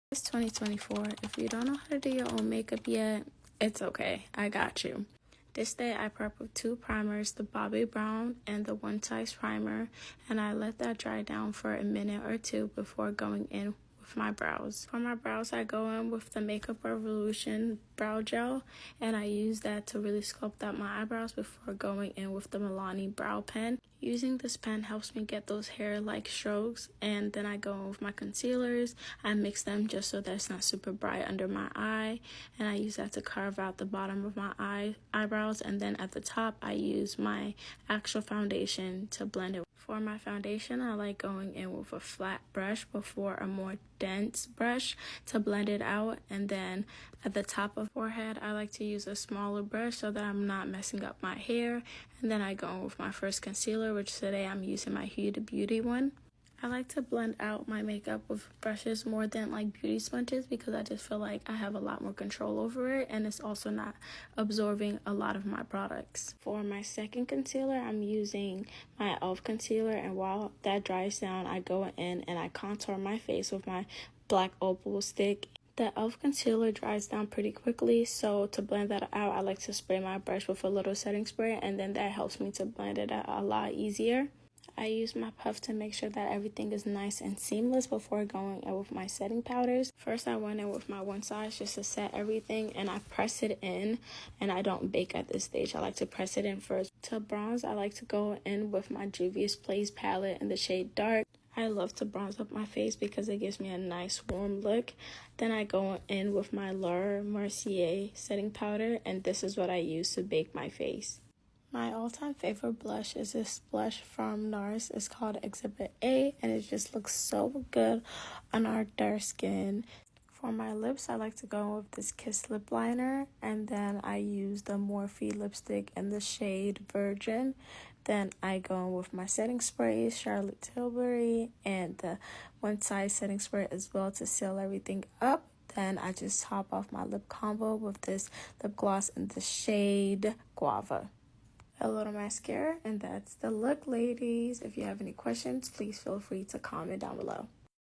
It's 2024. If you don't know how to do your own makeup yet, it's okay. I got you. This day I prep with two primers, the Bobbi Brown and the One Size primer, and I let that dry down for a minute or two before going in with my brows. For my brows, I go in with the Makeup Revolution brow gel, and I use that to really sculpt out my eyebrows before going in with the Milani brow pen. Using this pen helps me get those hair-like strokes, and then I go in with my concealers. I mix them just so that it's not super bright under my eye, and I use that to carve out the bottom of my eyebrows, and then at the top I use my actual foundation to blend it. For my foundation, I like going in with a flat brush before a more dense brush to blend it out, and then at the top of forehead I like to use a smaller brush so that I'm not messing up my hair, and then I go in with my first concealer, which today I'm using my Huda Beauty one. I like to blend out my makeup with brushes more than like beauty sponges because I just feel like I have a lot more control over it, and it's also not absorbing a lot of my products. For my second concealer, I'm using my e.l.f. concealer, and while that dries down, I go in and I contour my face with my black opal stick. The e.l.f. concealer dries down pretty quickly, so to blend that out, I like to spray my brush with a little setting spray, and then that helps me to blend it out a lot easier. I use my puff to make sure that everything is nice and seamless before going in with my setting powders. First, I went in with my One Size just to set everything, and I press it in, and I don't bake at this stage. I like to press it in first. To bronze, I like to go in with my Juvia's Place palette in the shade Dark. I love to bronze up my face because it gives me a nice warm look. Then I go in with my Laura Mercier setting powder, and this is what I use to bake my face. My all-time favorite blush is this blush from NARS. It's called Exhibit A, and it just looks so good on our dark skin. For my lips, I like to go with this Kiss lip liner, and then I use the Morphe lipstick in the shade Virgin. Then I go in with my setting sprays, Charlotte Tilbury, and the One Size setting spray as well to seal everything up. Then I just top off my lip combo with this lip gloss in the shade Guava. A little mascara, and that's the look, ladies. If you have any questions, please feel free to comment down below.